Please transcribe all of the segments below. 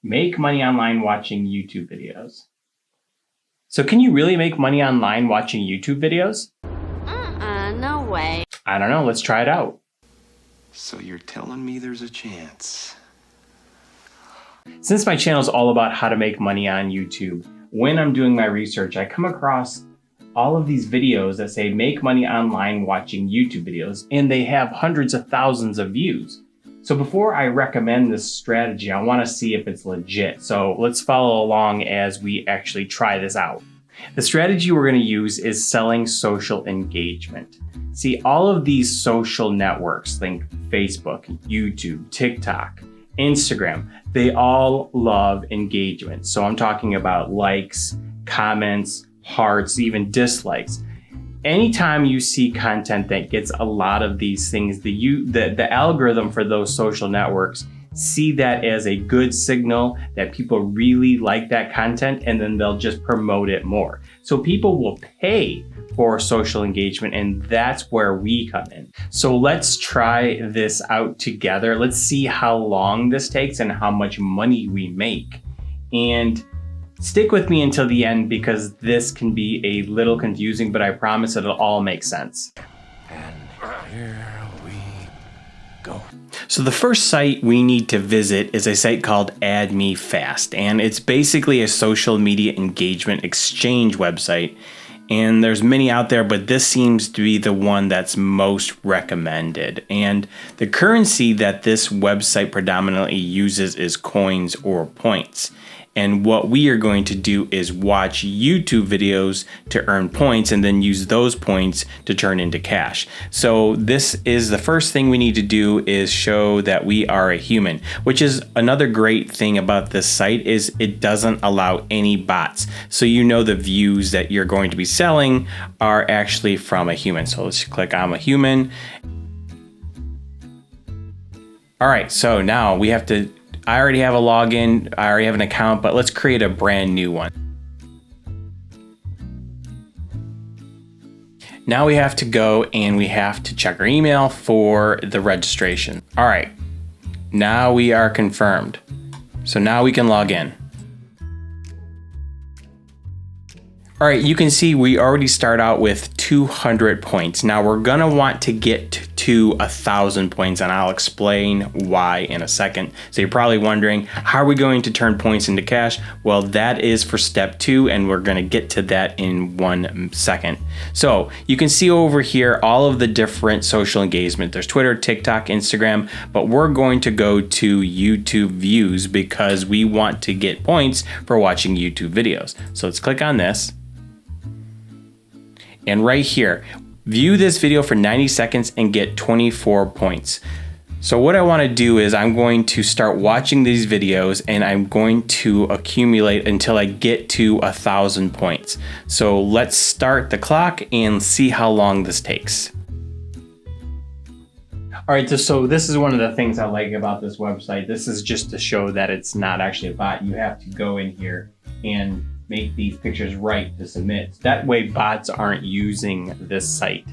Make money online watching YouTube videos. So can you really make money online watching YouTube videos? No way. I don't know, let's try it out. So you're telling me there's a chance? Since my channel is all about how to make money on YouTube, when I'm doing my research, I come across all of these videos that say make money online watching YouTube videos, and they have hundreds of thousands of views. So before I recommend this strategy, I want to see if it's legit. So let's follow along as we actually try this out. The strategy we're going to use is selling social engagement. See, all of these social networks, think Facebook, YouTube, TikTok, Instagram, they all love engagement. So I'm talking about likes, comments, hearts, even dislikes. Anytime you see content that gets a lot of these things, the algorithm for those social networks see that as a good signal that people really like that content, and then they'll just promote it more. So people will pay for social engagement, and that's where we come in. So let's try this out together. Let's see how long this takes and how much money we make. And stick with me until the end because this can be a little confusing, but I promise it'll all make sense. And here we go. So the first site we need to visit is a site called Add Me Fast, and it's basically a social media engagement exchange website. And there's many out there, but this seems to be the one that's most recommended. And the currency that this website predominantly uses is coins or points. And what we are going to do is watch YouTube videos to earn points and then use those points to turn into cash. So this is the first thing we need to do is show that we are a human, which is another great thing about this site is it doesn't allow any bots. So you know the views that you're going to be selling are actually from a human. So let's click I'm a human. All right, so now we have to I already have a login, I already have an account, but let's create a brand new one. Now we have to go and we have to check our email for the registration. All right, now we are confirmed. So now we can log in. All right, you can see we already start out with 200 points. Now we're gonna want to get to 1,000 points, and I'll explain why in a second. So you're probably wondering, how are we going to turn points into cash? Well, that is for step 2, and we're gonna get to that in 1 second. So you can see over here all of the different social engagement. There's Twitter, TikTok, Instagram, but we're going to go to YouTube views because we want to get points for watching YouTube videos. So let's click on this. And right here, view this video for 90 seconds and get 24 points. So what I want to do is I'm going to start watching these videos and I'm going to accumulate until I get to 1,000 points. So let's start the clock and see how long this takes. All right, so this is one of the things I like about this website. This is just to show that it's not actually a bot. You have to go in here and make these pictures right to submit. That way bots aren't using this site.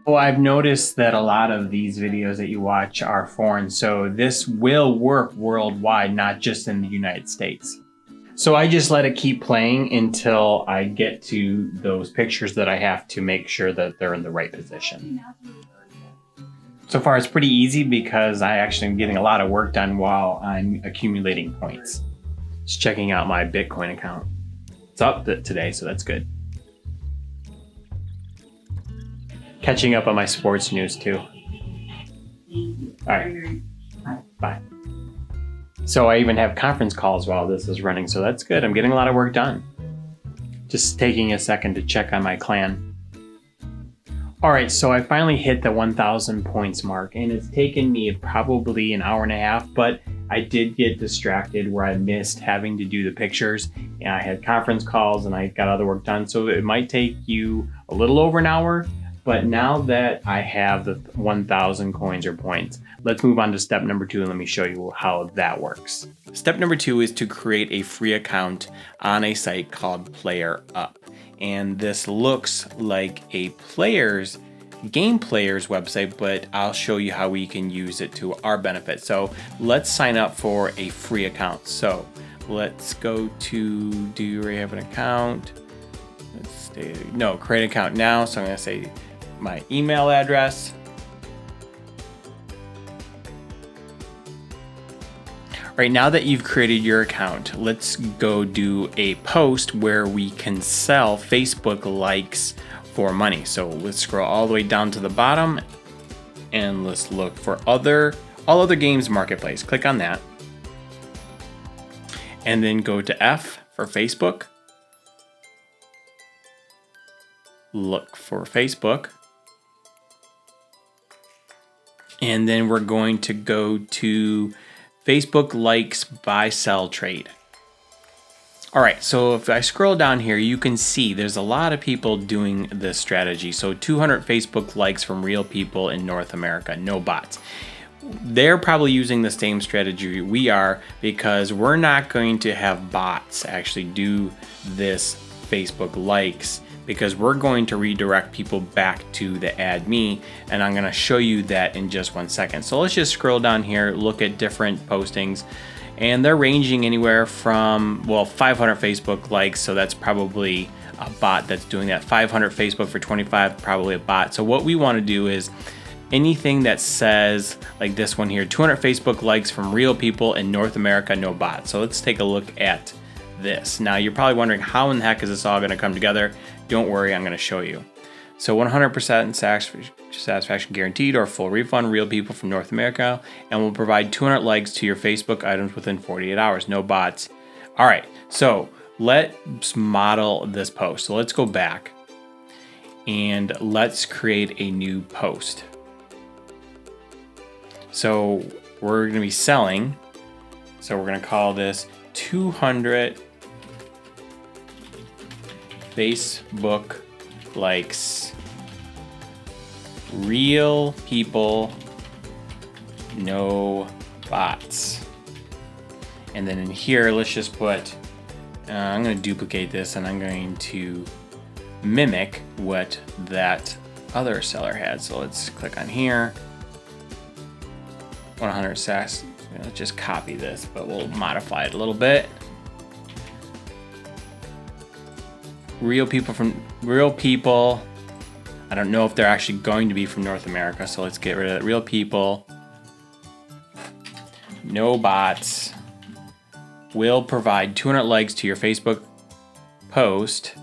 Well, I've noticed that a lot of these videos that you watch are foreign, so this will work worldwide, not just in the United States. So I just let it keep playing until I get to those pictures that I have to make sure that they're in the right position. So far it's pretty easy because I actually am getting a lot of work done while I'm accumulating points. Just checking out my Bitcoin account. It's up today, so that's good. Catching up on my sports news too. All right, bye. So I even have conference calls while this is running, so that's good. I'm getting a lot of work done. Just taking a second to check on my clan. All right, so I finally hit the 1,000 points mark, and it's taken me probably an hour and a half, but I did get distracted where I missed having to do the pictures, and I had conference calls and I got other work done, so it might take you a little over an hour, but now that I have the 1,000 coins or points, let's move on to step number 2, and let me show you how that works. Step number 2 is to create a free account on a site called PlayerUp. And this looks like a player's game player's website, but I'll show you how we can use it to our benefit. So let's sign up for a free account. So let's go to, do you already have an account? No, create an account now. So I'm gonna say my email address. Right now that you've created your account, let's go do a post where we can sell Facebook likes for money. So let's scroll all the way down to the bottom and let's look for all other games marketplace. Click on that. And then go to F for Facebook. Look for Facebook. And then we're going to go to Facebook likes buy sell trade. All right, so if I scroll down here, you can see there's a lot of people doing this strategy. So 200 Facebook likes from real people in North America, no bots. They're probably using the same strategy we are, because we're not going to have bots actually do this Facebook likes, because we're going to redirect people back to the add me, and I'm gonna show you that in just 1 second. So let's just scroll down here, look at different postings, and they're ranging anywhere from, well, 500 Facebook likes, so that's probably a bot that's doing that. 500 Facebook for 25, probably a bot. So what we wanna do is anything that says, like this one here, 200 Facebook likes from real people in North America, no bot. So let's take a look at this. Now you're probably wondering, how in the heck is this all gonna come together? Don't worry, I'm gonna show you. So 100% satisfaction guaranteed or full refund, real people from North America, and we'll provide 200 likes to your Facebook items within 48 hours, no bots. All right, so let's model this post. So let's go back and let's create a new post. So we're gonna be selling, so we're gonna call this 200 Facebook likes, real people, no bots. And then in here, let's just put, I'm going to duplicate this and I'm going to mimic what that other seller had. So let's click on here, 100 sacks. Let's just copy this, but we'll modify it a little bit. Real people. I don't know if they're actually going to be from North America, so let's get rid of that. Real people, no bots, will provide 200 likes to your Facebook post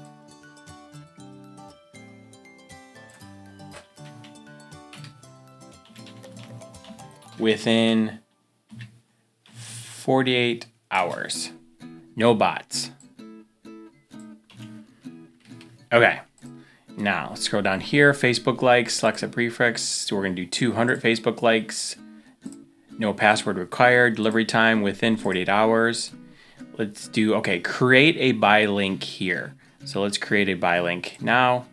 within 48 hours. No bots. Okay, now let's scroll down here. Facebook likes, selects a prefix. So we're gonna do 200 Facebook likes. No password required. Delivery time within 48 hours. Let's do, okay, create a buy link here. So let's create a buy link now.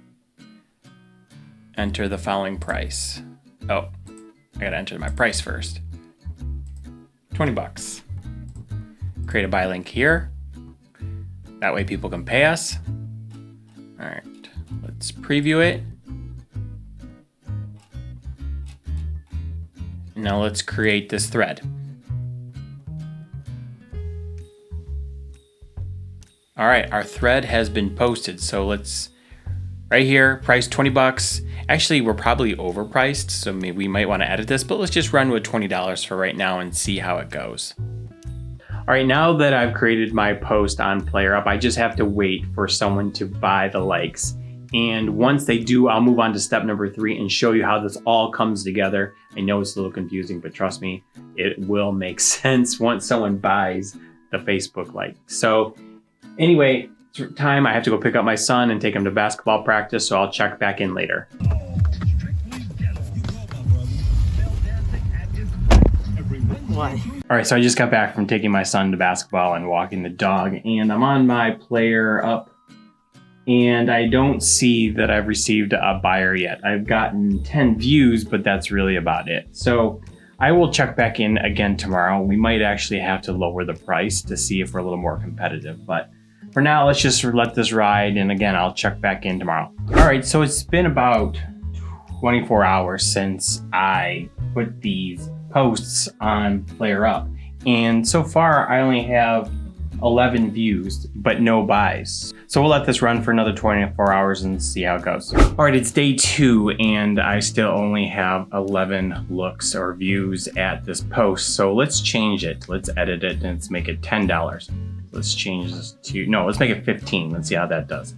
Enter the following price. Oh, I gotta enter my price first. 20 bucks. Create a buy link here. That way people can pay us. All right, let's preview it. Now let's create this thread. All right, our thread has been posted. So let's, right here, price 20 bucks. Actually, we're probably overpriced, so maybe we might want to edit this, but let's just run with $20 for right now and see how it goes. All right, now that I've created my post on PlayerUp, I just have to wait for someone to buy the likes. And once they do, I'll move on to step number 3 and show you how this all comes together. I know it's a little confusing, but trust me, it will make sense once someone buys the Facebook like. So anyway, it's time. I have to go pick up my son and take him to basketball practice, so I'll check back in later. Why? All right, so I just got back from taking my son to basketball and walking the dog, and I'm on my PlayerUp, and I don't see that I've received a buyer yet. I've gotten 10 views, but that's really about it. So I will check back in again tomorrow. We might actually have to lower the price to see if we're a little more competitive, but for now, let's just let this ride, and again, I'll check back in tomorrow. All right, so it's been about 24 hours since I put these posts on Player Up. And so far I only have 11 views, but no buys. So we'll let this run for another 24 hours and see how it goes. All right, it's day 2 and I still only have 11 looks or views at this post. So let's change it. Let's edit it and let's make it $10. Let's change this to, no, let's make it 15. Let's see how that does.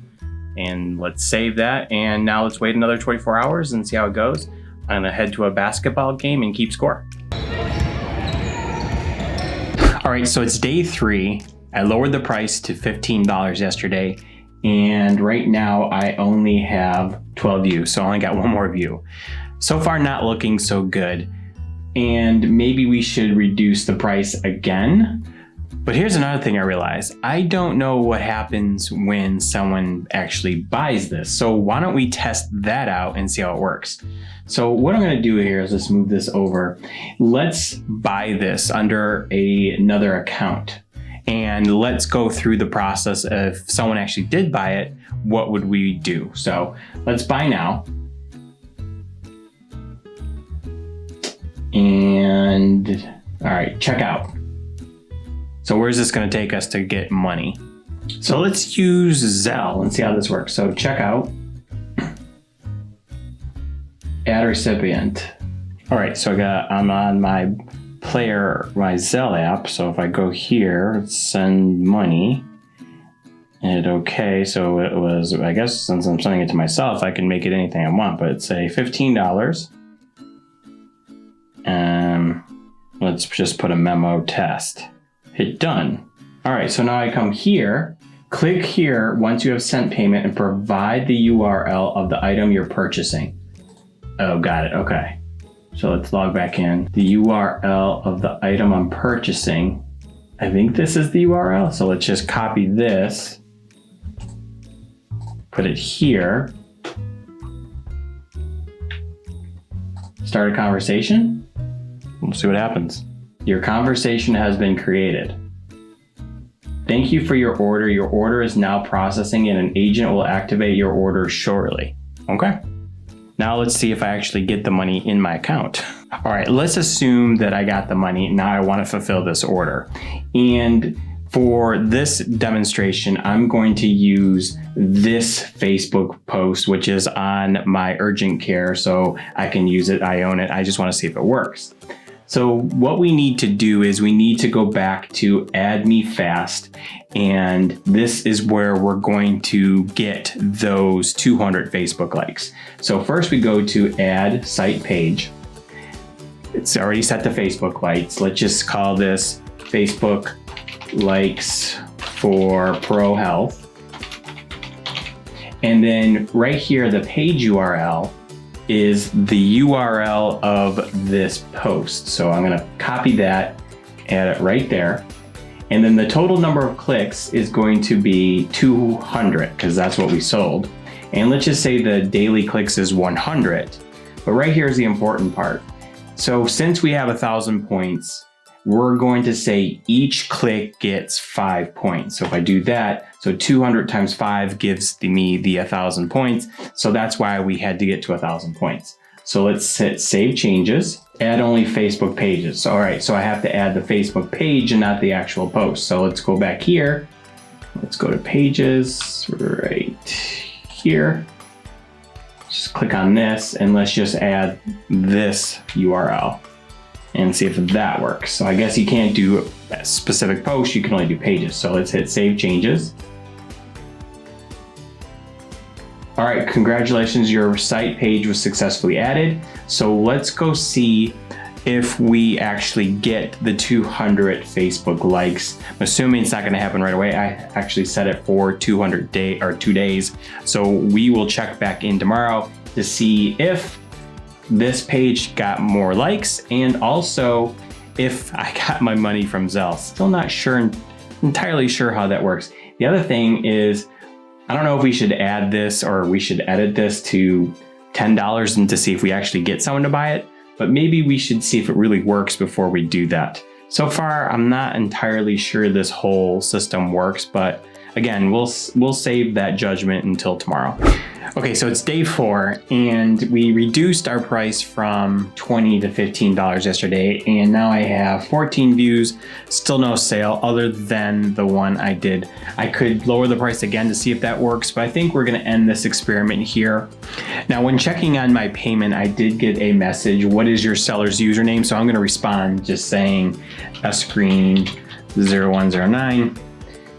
And let's save that. And now let's wait another 24 hours and see how it goes. I'm gonna head to a basketball game and keep score. All right, so it's day 3. I lowered the price to $15 yesterday, and right now I only have 12 views, so I only got one more view. So far, not looking so good, and maybe we should reduce the price again. But here's another thing I realized. I don't know what happens when someone actually buys this, so why don't we test that out and see how it works. So what I'm gonna do here is let's move this over. Let's buy this under another account. And let's go through the process. If someone actually did buy it, what would we do? So let's buy now. And all right, check out. So where's this gonna take us to get money? So let's use Zelle and see how this works. So check out, add recipient. All right, so I'm on my Zelle app. So if I go here, send money, and okay, so it was, I guess since I'm sending it to myself, I can make it anything I want, but say $15. Let's just put a memo test. Hit done. All right, so now I come here, click here once you have sent payment and provide the URL of the item you're purchasing. Oh, got it, okay. So let's log back in. The URL of the item I'm purchasing. I think this is the URL. So let's just copy this, put it here. Start a conversation. We'll see what happens. Your conversation has been created. Thank you for your order. Your order is now processing and an agent will activate your order shortly. Okay. Now let's see if I actually get the money in my account. All right, let's assume that I got the money. Now I want to fulfill this order. And for this demonstration, I'm going to use this Facebook post, which is on my urgent care, so I can use it, I own it. I just want to see if it works. So what we need to do is we need to go back to Add Me Fast, and this is where we're going to get those 200 Facebook likes. So first we go to Add Site Page. It's already set to Facebook likes. Let's just call this Facebook Likes for Pro Health. And then right here, the page URL is the URL of this post. So I'm gonna copy that, add it right there. And then the total number of clicks is going to be 200 because that's what we sold. And let's just say the daily clicks is 100. But right here is the important part. So since we have 1,000 points, we're going to say each click gets 5 points. So if I do that, so 200 times 5 gives me the 1,000 points. So that's why we had to get to 1,000 points. So let's hit Save Changes, add only Facebook pages. All right, so I have to add the Facebook page and not the actual post. So let's go back here. Let's go to Pages right here. Just click on this and let's just add this URL and see if that works. So I guess you can't do a specific post, you can only do pages. So let's hit Save Changes. All right, congratulations, your site page was successfully added. So let's go see if we actually get the 200 Facebook likes. I'm assuming it's not gonna happen right away. I actually set it for 2 days. So we will check back in tomorrow to see if this page got more likes and also if I got my money from Zelle. Still not entirely sure how that works. The other thing is, I don't know if we should add this or we should edit this to $10 and to see if we actually get someone to buy it, but maybe we should see if it really works before we do that. So far, I'm not entirely sure this whole system works, but again, we'll save that judgment until tomorrow. Okay, so it's day 4, and we reduced our price from $20 to $15 yesterday, and now I have 14 views, still no sale other than the one I did. I could lower the price again to see if that works, but I think we're gonna end this experiment here. Now, when checking on my payment, I did get a message, what is your seller's username? So I'm gonna respond just saying sgreen0109.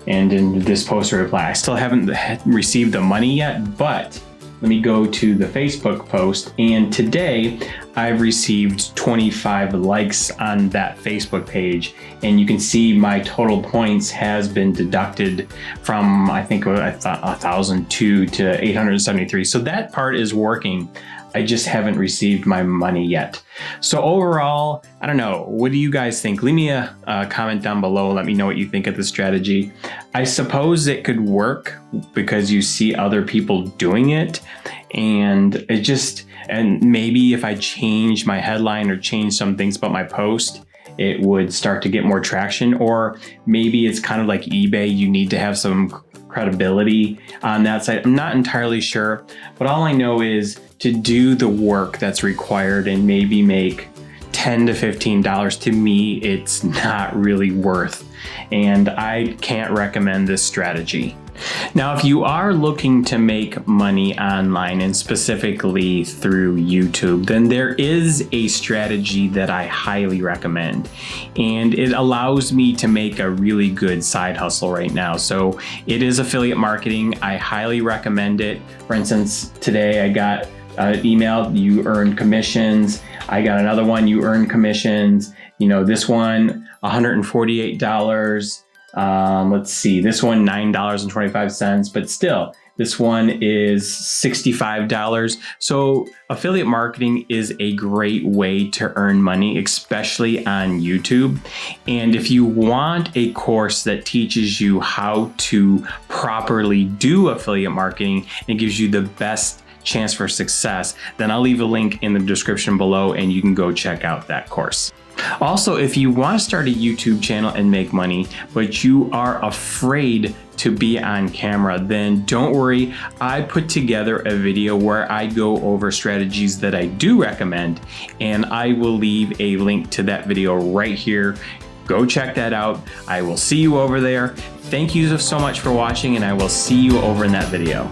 And in this post reply, I still haven't received the money yet, but let me go to the Facebook post, and today I've received 25 likes on that Facebook page, and you can see my total points has been deducted from, I think, 1,002 to 873. So that part is working. I just haven't received my money yet. So overall, I don't know, what do you guys think? Leave me a comment down below. Let me know what you think of the strategy. I suppose it could work because you see other people doing it, and maybe if I change my headline or change some things about my post, it would start to get more traction. Or maybe it's kind of like eBay, you need to have some credibility on that site. I'm not entirely sure, but all I know is to do the work that's required and maybe make $10 to $15, to me, it's not really worth. And I can't recommend this strategy. Now, if you are looking to make money online and specifically through YouTube, then there is a strategy that I highly recommend, and it allows me to make a really good side hustle right now. So it is affiliate marketing. I highly recommend it. For instance, today I got an email, you earn commissions. I got another one, you earn commissions. You know, this one, $148. Let's see, this one $9.25, but still this one is $65. So affiliate marketing is a great way to earn money, especially on YouTube. And if you want a course that teaches you how to properly do affiliate marketing and gives you the best chance for success, then I'll leave a link in the description below and you can go check out that course. Also, if you want to start a YouTube channel and make money, but you are afraid to be on camera, then don't worry. I put together a video where I go over strategies that I do recommend, and I will leave a link to that video right here. Go check that out. I will see you over there. Thank you so much for watching, and I will see you over in that video.